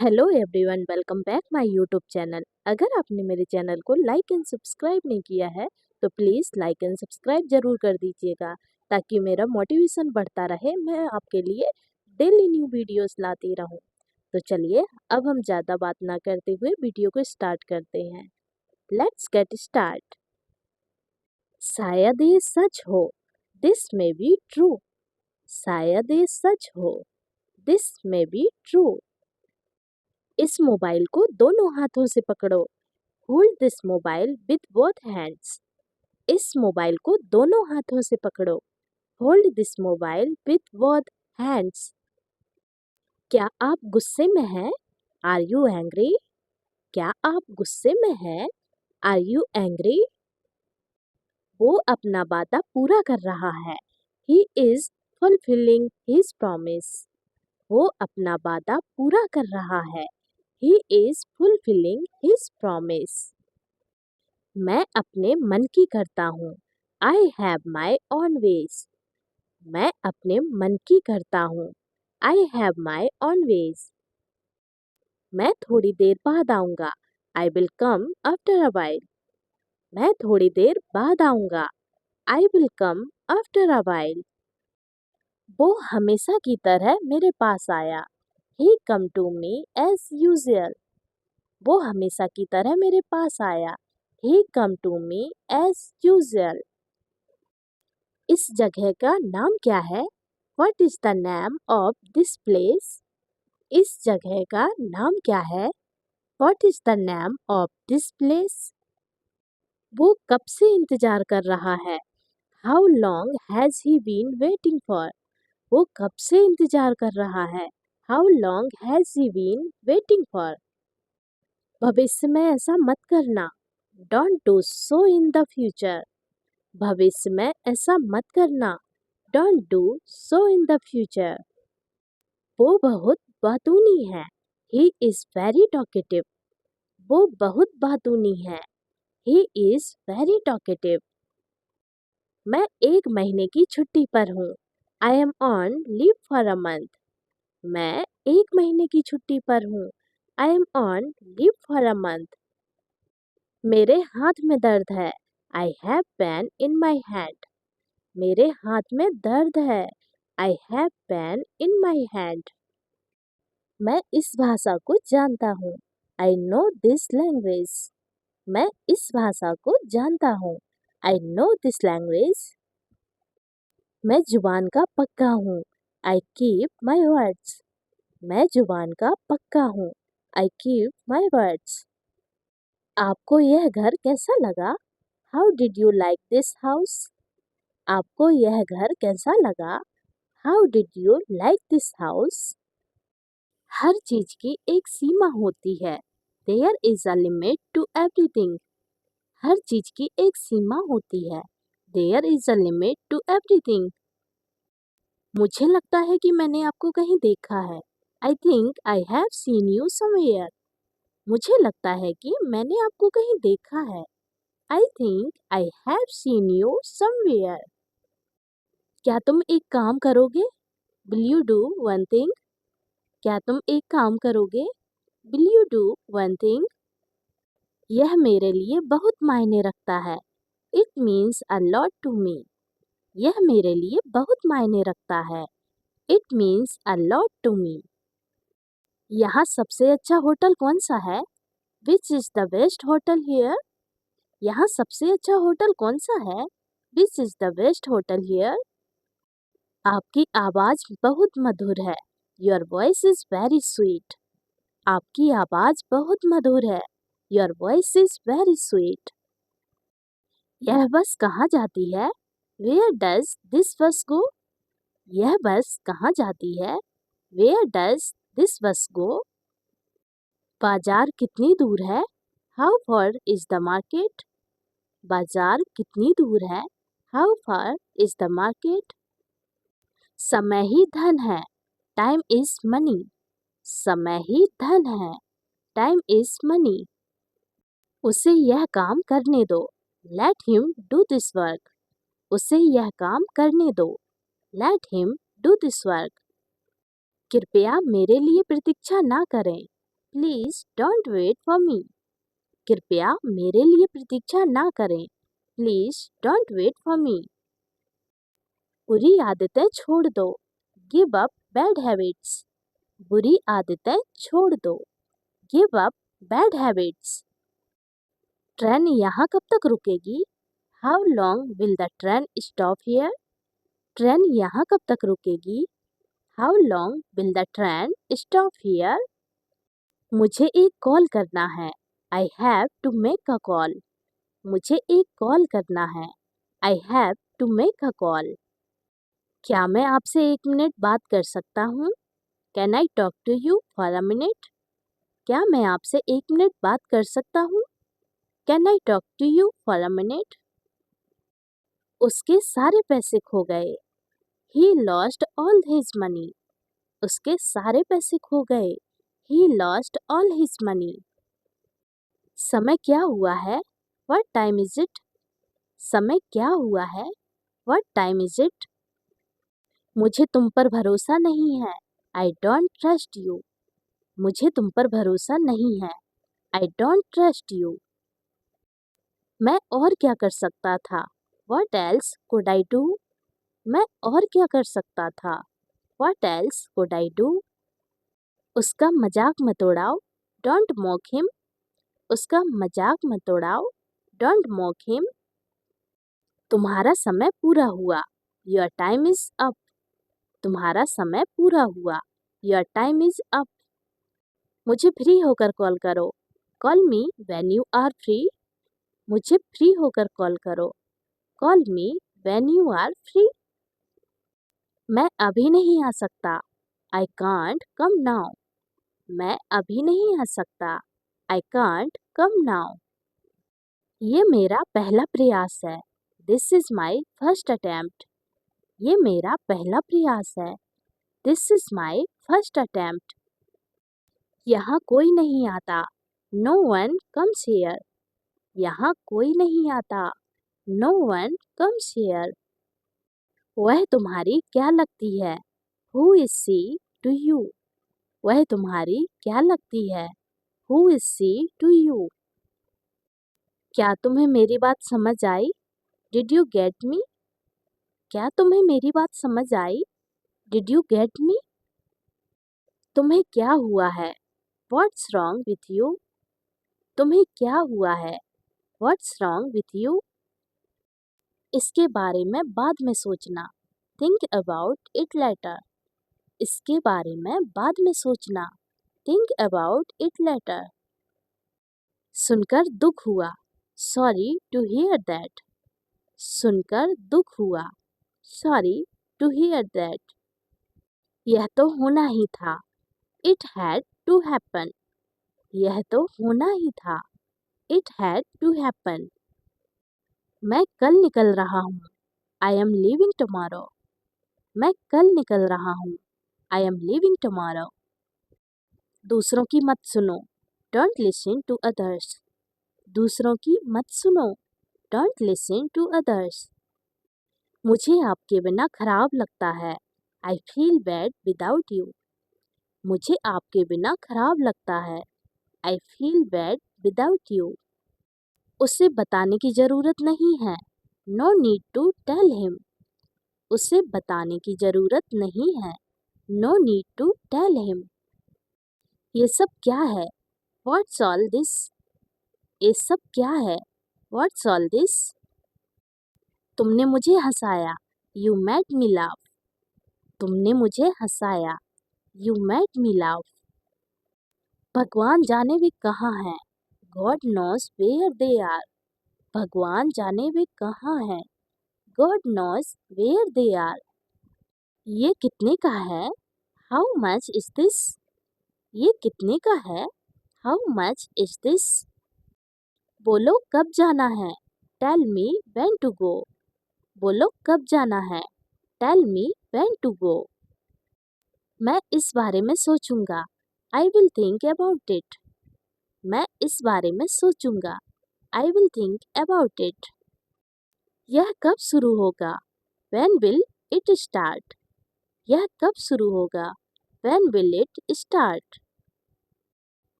Hello everyone, welcome back my YouTube channel. अगर आपने मेरे चैनल को लाइक एंड सब्सक्राइब नहीं किया है तो प्लीज़ लाइक एंड सब्सक्राइब जरूर कर दीजिएगा ताकि मेरा मोटिवेशन बढ़ता रहे, मैं आपके लिए डेली न्यू वीडियोस लाती रहूं। तो चलिए अब हम ज़्यादा बात ना करते हुए वीडियो को स्टार्ट करते हैं। Let's get start. शायद ये सच हो, दिस में बी ट्रू। शायद ये सच हो, दिस में बी ट्रू। इस मोबाइल को दोनों हाथों से पकड़ो। Hold this mobile with both hands. इस मोबाइल को दोनों हाथों से पकड़ो। Hold this mobile with both hands. क्या आप गुस्से में हैं? Are you angry? क्या आप गुस्से में हैं? Are you angry? वो अपना वादा पूरा कर रहा है। He is fulfilling his promise. वो अपना वादा पूरा कर रहा है। He is fulfilling his promise. मैं अपने मन की करता हूँ। I have my own ways. मैं अपने मन की करता हूँ। I have my own ways. मैं थोड़ी देर बाद आऊँगा। I will come after a while. मैं थोड़ी देर बाद आऊँगा। I will come after a while. वो हमेशा की तरह मेरे पास आया। He come to me as usual. वो हमेशा की तरह मेरे पास आया। He come to me as usual. इस जगह का नाम क्या है? What is the name of this place? इस जगह का नाम क्या है? What is the name of this place? वो कब से इंतजार कर रहा है? How long has he been waiting for? वो कब से इंतजार कर रहा है? How long has he been waiting for? भविष्य में ऐसा मत करना। Don't do so in the future. भविष्य में ऐसा मत करना। Don't do so in the future. वो बहुत बातूनी है। He is very talkative. वो बहुत बातूनी है। He is very talkative. मैं एक महीने की छुट्टी पर हूँ। I am on leave for a month. मैं एक महीने की छुट्टी पर हूँ। I am on leave for a month. मेरे हाथ में दर्द है। I have pain in my hand. मेरे हाथ में दर्द है। I have pain in my hand. मैं इस भाषा को जानता हूँ। I know this language. मैं इस भाषा को जानता हूँ। I know this language. मैं जुबान का पक्का हूँ। I keep my words. मैं जुबान का पक्का हूँ। I keep my words. आपको यह घर कैसा लगा? How did you like this house? आपको यह घर कैसा लगा? How did you like this house? हर चीज की एक सीमा होती है। There is a limit to everything. हर चीज की एक सीमा होती है। There is a limit to everything. मुझे लगता है कि मैंने आपको कहीं देखा है। I think I have seen you somewhere. मुझे लगता है कि मैंने आपको कहीं देखा है। I think I have seen you somewhere. क्या तुम एक काम करोगे? Will you do one thing? क्या तुम एक काम करोगे? Will you do one thing? यह मेरे लिए बहुत मायने रखता है। It means a lot to me. यह मेरे लिए बहुत मायने रखता है। It means a lot to me. यहाँ सबसे अच्छा होटल कौन सा है? Which is the best hotel here? यहाँ सबसे अच्छा होटल कौन सा है? Which is the best hotel here? आपकी आवाज़ बहुत मधुर है। Your voice is very sweet. आपकी आवाज़ बहुत मधुर है। Your voice is very sweet. यह बस कहाँ जाती है? Where does this bus go? यह बस कहाँ जाती है? Where does this bus go? बाजार कितनी दूर है? How far is the market? बाजार कितनी दूर है? How far is the market? समय ही धन है। Time is money. समय ही धन है। Time is money. उसे यह काम करने दो। Let him do this work. उसे यह काम करने दो। Let him do this work. कृपया मेरे लिए प्रतीक्षा ना करें। Please don't wait for me. कृपया मेरे लिए प्रतीक्षा ना करें। Please don't wait for me. बुरी आदतें छोड़ दो। Give up bad habits. बुरी आदतें छोड़ दो। Give up bad habits. Train यहाँ कब तक रुकेगी? How long will the train stop here? Train यहाँ कब तक रुकेगी? How long will the train stop here? मुझे एक कॉल करना है। I have to make a call. मुझे एक कॉल करना है। I have to make a call. क्या मैं आपसे 1 मिनट बात कर सकता हूँ? Can I talk to you for a minute? क्या मैं आपसे 1 मिनट बात कर सकता हूँ? Can I talk to you for a minute? उसके सारे पैसे खो गए। He lost all his money. उसके सारे पैसे खो गए। He lost all his money. समय क्या हुआ है? What time is it? समय क्या हुआ है? What time is it? मुझे तुम पर भरोसा नहीं है। I don't trust you. मुझे तुम पर भरोसा नहीं है। I don't trust you. मैं और क्या कर सकता था? What else could I do? मैं और क्या कर सकता था? What else could I do? उसका मजाक मत उड़ाओ। Don't mock him. उसका मजाक मत उड़ाओ। Don't mock him. तुम्हारा समय पूरा हुआ। Your time is up. तुम्हारा समय पूरा हुआ। Your time is up. मुझे फ्री होकर कॉल करो। Call me when you are free. मुझे फ्री होकर कॉल करो। Call me when you are free. मैं अभी नहीं आ सकता। I can't come now. मैं अभी नहीं आ सकता। I can't come now. ये मेरा पहला प्रयास है। This is my first attempt. ये मेरा पहला प्रयास है। This is my first attempt. यहाँ कोई नहीं आता। No one comes here. यहाँ कोई नहीं आता। No one comes here. वह तुम्हारी क्या लगती है? Who is she to you? वह तुम्हारी क्या लगती है? Who is she to you? क्या तुम्हें मेरी बात समझ आई? Did you get me? क्या तुम्हें मेरी बात समझ आई? Did you get me? तुम्हें क्या हुआ है? What's wrong with you? तुम्हें क्या हुआ है? What's wrong with you? इसके बारे में बाद में सोचना। Think about it later. इसके बारे में बाद में सोचना। Think about it later. सुनकर दुख हुआ। Sorry to hear that. सुनकर दुख हुआ। Sorry to hear that. यह तो होना ही था। It had to happen. यह तो होना ही था। It had to happen. मैं कल निकल रहा हूँ। I am leaving tomorrow. मैं कल निकल रहा हूँ। I am leaving tomorrow. दूसरों की मत सुनो। Don't listen to others. दूसरों की मत सुनो। Don't listen to others. मुझे आपके बिना खराब लगता है। I feel bad without you. मुझे आपके बिना खराब लगता है। I feel bad without you. उसे बताने की जरूरत नहीं है। No need to tell him. उसे बताने की जरूरत नहीं है। No need to tell him. ये सब क्या है? What's all this? ये सब क्या है? What's all this? तुमने मुझे हंसाया। You made me laugh. तुमने मुझे हंसाया। You made me laugh. भगवान जाने वे कहाँ हैं। God knows where they are. भगवान जाने वे कहाँ हैं। God knows where they are. ये कितने का है? How much is this? ये कितने का है? How much is this? बोलो कब जाना है? Tell me when to go. बोलो कब जाना है? Tell me when to go. मैं इस बारे में सोचूंगा। I will think about it. मैं इस बारे में सोचूंगा। I will think about it. यह कब शुरू होगा? When will it start? यह कब शुरू होगा? When will it start?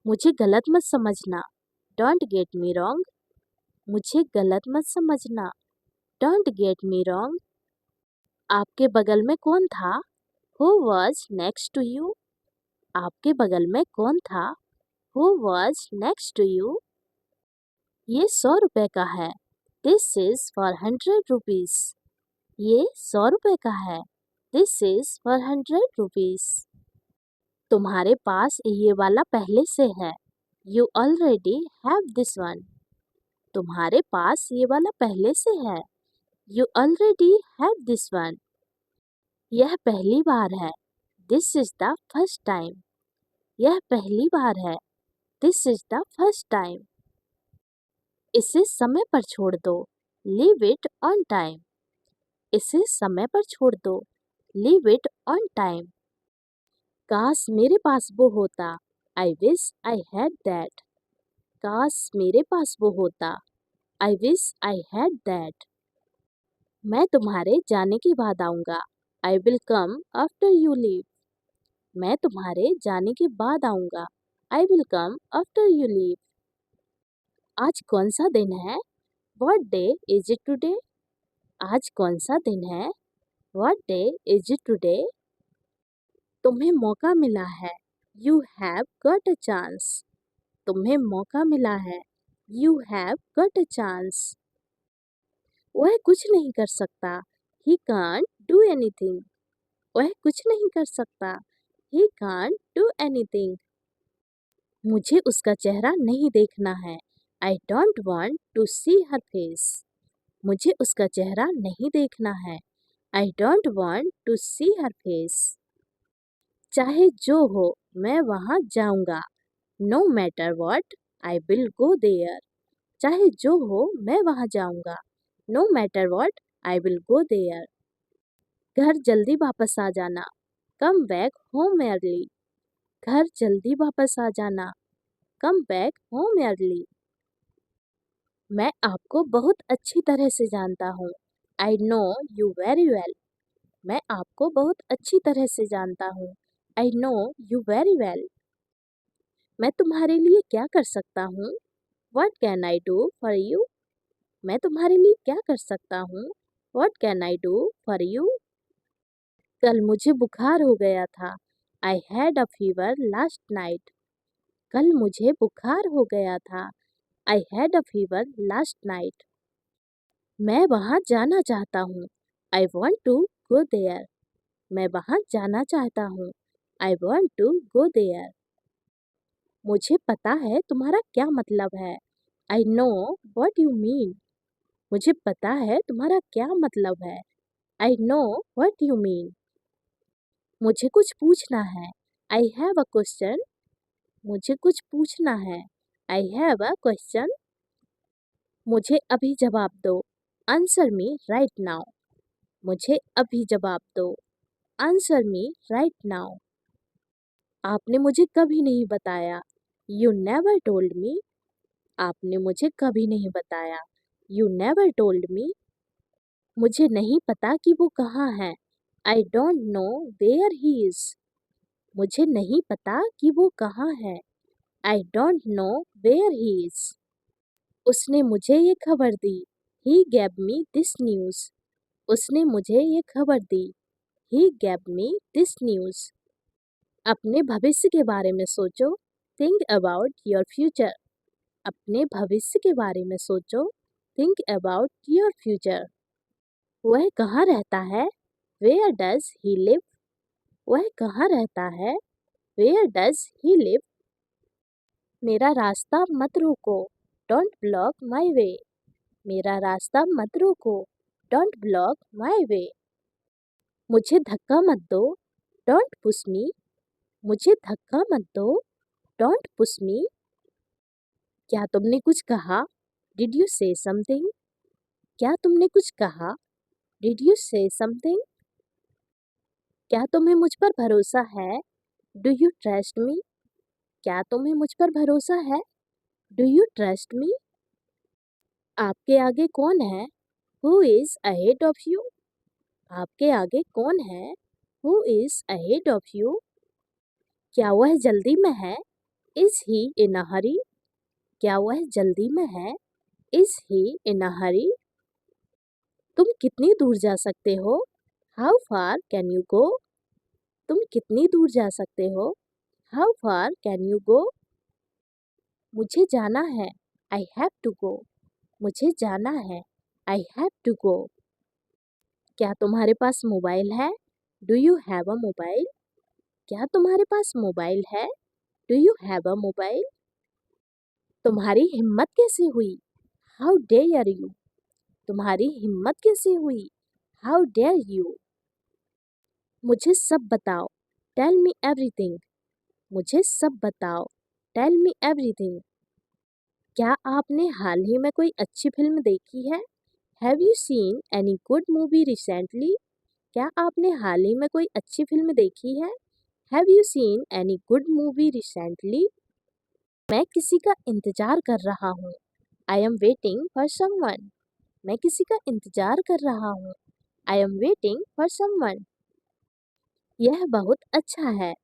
मुझे गलत मत समझना, डोंट गेट मी रॉन्ग। मुझे गलत मत समझना, डोंट गेट मी रॉन्ग। आपके बगल में कौन था? Who was next to you? आपके बगल में कौन था? Who was next to you? ये 100 रुपए का है। This is for 100 rupees. ये 100 रुपए का है। This is for 100 rupees. तुम्हारे पास ये वाला पहले से है। You already have this one. तुम्हारे पास ये वाला पहले से है। You already have this one. यह पहली बार है। This is the first time. यह पहली बार है। This is the first time. इसे समय पर छोड़ दो। Leave it on time. इसे समय पर छोड़ दो। Leave it on time. काश मेरे पास वो होता। I wish I had that. काश मेरे पास वो होता। I wish I had that. मैं तुम्हारे जाने के बाद आऊँगा। I will come after you leave. मैं तुम्हारे जाने के बाद आऊँगा। I will come after you leave. आज कौन सा दिन है? What day is it today? आज कौन सा दिन है? What day is it today? तुम्हें मौका मिला है। You have got a chance. तुम्हें मौका मिला है। You have got a chance. वह कुछ नहीं कर सकता। He can't do anything. वह कुछ नहीं कर सकता। He can't do anything. मुझे उसका चेहरा नहीं देखना है। I don't want to see her face. मुझे उसका चेहरा नहीं देखना है। I don't want to see her face. चाहे जो हो मैं वहाँ जाऊँगा। No matter what I will go there. चाहे जो हो मैं वहाँ जाऊँगा। No matter what I will go there. घर जल्दी वापस आ जाना। Come back home early. घर जल्दी वापस आ जाना। Come back home early. मैं आपको बहुत अच्छी तरह से जानता हूँ। I know you very well. मैं आपको बहुत अच्छी तरह से जानता हूँ। I know you very well. मैं तुम्हारे लिए क्या कर सकता हूँ? What can I do for you? मैं तुम्हारे लिए क्या कर सकता हूँ? What can I do for you? कल मुझे बुखार हो गया था। I had a fever last night. कल मुझे बुखार हो गया था। I had a fever last night. मैं वहाँ जाना चाहता हूँ। I want to go there. मैं वहाँ जाना चाहता हूँ। I want to go there. मुझे पता है तुम्हारा क्या मतलब है। I know what you mean. मुझे पता है तुम्हारा क्या मतलब है। I know what you mean. मुझे कुछ पूछना है। I have a question. मुझे कुछ पूछना है। I have a question. मुझे अभी जवाब दो। Answer me right now. मुझे अभी जवाब दो। Answer me right now. आपने मुझे कभी नहीं बताया। You never told me. आपने मुझे कभी नहीं बताया। You never told me. मुझे नहीं पता कि वो कहाँ है। I don't know where he is. मुझे नहीं पता कि वो कहाँ है। I don't know where he is. उसने मुझे ये खबर दी। He gave me this news. उसने मुझे ये खबर दी। He gave me this news. अपने भविष्य के बारे में सोचो। Think about your future. अपने भविष्य के बारे में सोचो। Think about your future. वह कहाँ रहता है? Where does he live? वह कहाँ रहता है? Where does he live? मेरा रास्ता मत रोको। Don't block my way. मेरा रास्ता मत रोको। Don't block my way. मुझे धक्का मत दो। Don't push me. मुझे धक्का मत दो। Don't push me. क्या तुमने कुछ कहा? Did you say something? क्या तुमने कुछ कहा? Did you say something? क्या तुम्हें मुझ पर भरोसा है? Do you trust me? क्या तुम्हें मुझ पर भरोसा है? Do you trust me? आपके आगे कौन है? Who is ahead of you? आपके आगे कौन है? Who is ahead of you? क्या वह जल्दी में है? इज ही इन अ हरी? क्या वह जल्दी में है? इज ही इन अ हरी? तुम कितनी दूर जा सकते हो? How far can you go? तुम कितनी दूर जा सकते हो? How far can you go? मुझे जाना है। I have to go. मुझे जाना है। I have to go. क्या तुम्हारे पास मोबाइल है? Do you have a mobile? क्या तुम्हारे पास मोबाइल है? Do you have a mobile? तुम्हारी हिम्मत कैसे हुई? How dare you? तुम्हारी हिम्मत कैसे हुई? How dare you? मुझे सब बताओ। Tell me everything. मुझे सब बताओ। Tell me everything. क्या आपने हाल ही में कोई अच्छी फिल्म देखी है? Have you seen any good movie recently? क्या आपने हाल ही में कोई अच्छी फिल्म देखी है? Have you seen any good movie recently? मैं किसी का इंतजार कर रहा हूँ। I am waiting for someone. मैं किसी का इंतजार कर रहा हूँ। I am waiting for someone. यह बहुत अच्छा है।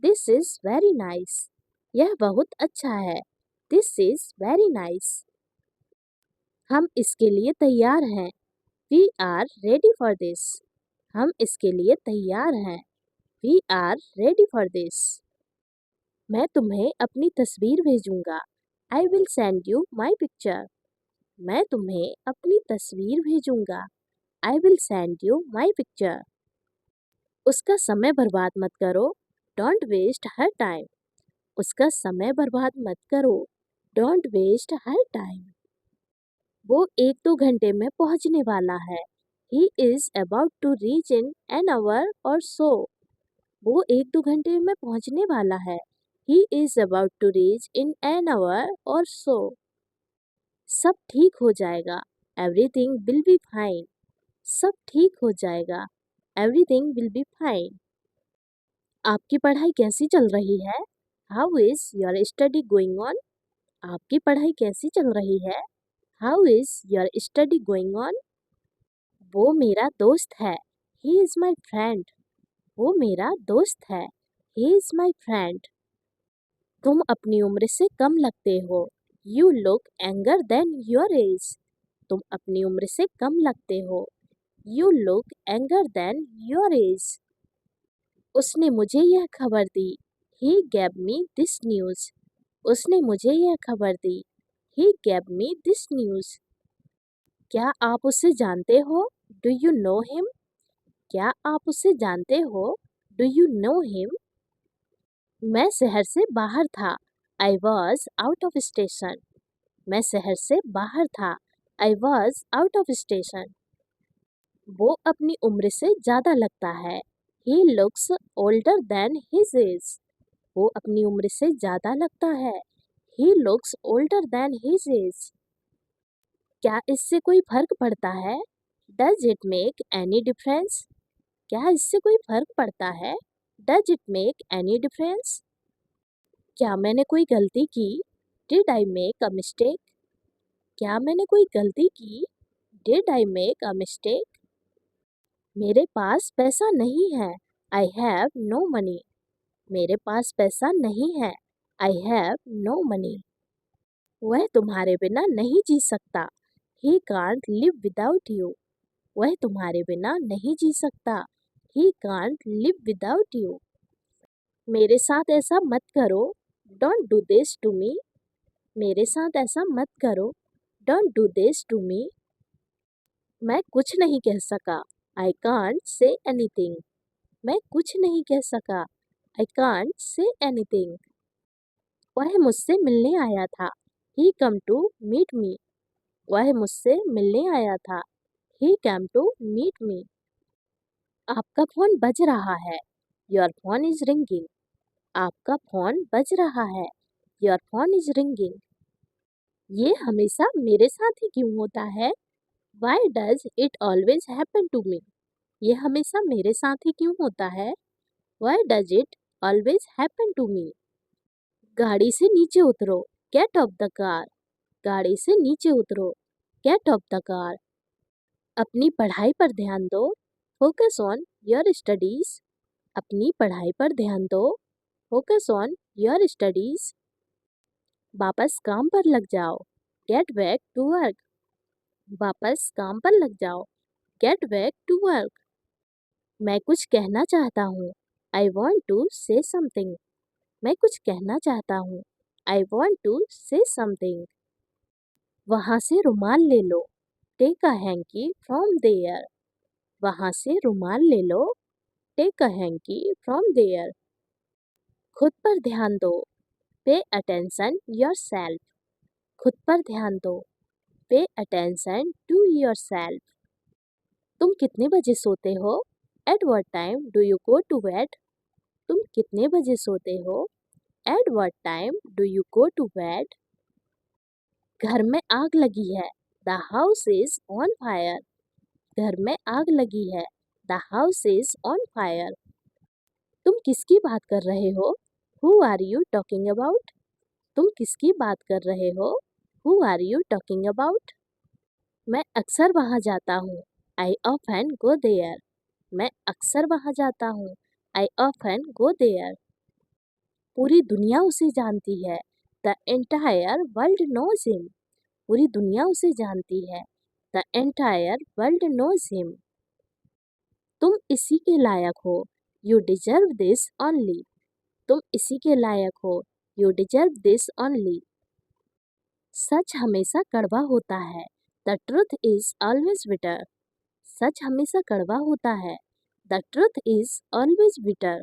This is very nice. यह बहुत अच्छा है। This is very nice. हम इसके लिए तैयार हैं। We are ready for this. हम इसके लिए तैयार हैं। We are ready for this. मैं तुम्हें अपनी तस्वीर भेजूंगा। I will send you my picture. मैं तुम्हें अपनी तस्वीर भेजूंगा। I will send you my picture. उसका समय बर्बाद मत करो। Don't waste her time. उसका समय बर्बाद मत करो। Don't waste her time. वो 1-2 घंटे में पहुंचने वाला है। He is about to reach in an hour or so. वो 1-2 घंटे में पहुंचने वाला है। He is about to reach in an hour or सो। सब ठीक हो जाएगा। Everything will be fine. सब ठीक हो जाएगा। Everything will be fine. आपकी पढ़ाई कैसी चल रही है? How is your study going on? आपकी पढ़ाई कैसी चल रही है? How is your study going on? वो मेरा दोस्त है। He is my friend. वो मेरा दोस्त है। He is my friend. तुम अपनी उम्र से कम लगते हो। You look younger than your age. तुम अपनी उम्र से कम लगते हो। You look younger than your age. उसने मुझे यह खबर दी। He gave me this news. उसने मुझे यह खबर दी। He gave me this news. क्या आप उसे जानते हो? Do you know him? क्या आप उसे जानते हो? Do you know him? मैं शहर से बाहर था। I was out of station. मैं शहर से बाहर था। I was out of station. वो अपनी उम्र से ज़्यादा लगता है। He looks older than his age. वो अपनी उम्र से ज़्यादा लगता है। He looks older than his age. क्या इससे कोई फर्क पड़ता है? Does it make any difference? क्या इससे कोई फर्क पड़ता है? Does it make any difference? क्या मैंने कोई गलती की? Did I make a mistake? क्या मैंने कोई गलती की? Did I make a mistake? मेरे पास पैसा नहीं है। I have no money. मेरे पास पैसा नहीं है। I have no money. वह तुम्हारे बिना नहीं जी सकता। He can't live without you. वह तुम्हारे बिना नहीं जी सकता। He can't live without you. मेरे साथ ऐसा मत करो। Don't do this to me. मेरे साथ ऐसा मत करो। Don't do this to me. मैं कुछ नहीं कह सका। I can't say anything. मैं कुछ नहीं कह सका। I can't say anything. वह मुझसे मिलने आया था। He come to meet me. वह मुझसे मिलने आया था। He come to meet me. आपका फोन बज रहा है। Your phone is ringing. आपका फोन बज रहा है। Your phone is ringing. ये हमेशा मेरे साथ ही क्यों होता है? Why does it always happen to me? ये हमेशा मेरे साथ ही क्यों होता है? Why does it always happen to me? गाड़ी से नीचे उतरो। Get off the car. गाड़ी से नीचे उतरो। Get off the car. अपनी पढ़ाई पर ध्यान दो। Focus on your studies. अपनी पढ़ाई पर ध्यान दो। Focus on your studies. वापस काम पर लग जाओ। Get back to work. वापस काम पर लग जाओ। Get back to work. मैं कुछ कहना चाहता हूँ। I want to say something. मैं कुछ कहना चाहता हूँ। I want to say something. वहाँ से रुमाल ले लो। Take a hankie from there. वहाँ से रुमाल ले लो। Take a hankie from there. खुद पर ध्यान दो। Pay attention yourself. खुद पर ध्यान दो। Pay attention to yourself. तुम कितने बजे सोते हो? At what time do you go to bed? तुम कितने बजे सोते हो? At what time do you go to bed? घर में आग लगी है। The house is on fire. घर में आग लगी है। The house is on fire. तुम किसकी बात कर रहे हो? Who are you talking about? तुम किसकी बात कर रहे हो? Who are you talking about? मैं अक्सर वहाँ जाता हूँ। I often go there. मैं अक्सर वहाँ जाता हूँ। I often go there. पूरी दुनिया उसे जानती है। The entire world knows him. पूरी दुनिया उसे जानती है। The entire world knows him. तुम इसी के लायक हो। You deserve this only. तुम इसी के लायक हो। You deserve this only. सच हमेशा कड़वा होता है। The truth is always bitter. सच हमेशा कड़वा होता है। The truth is always bitter.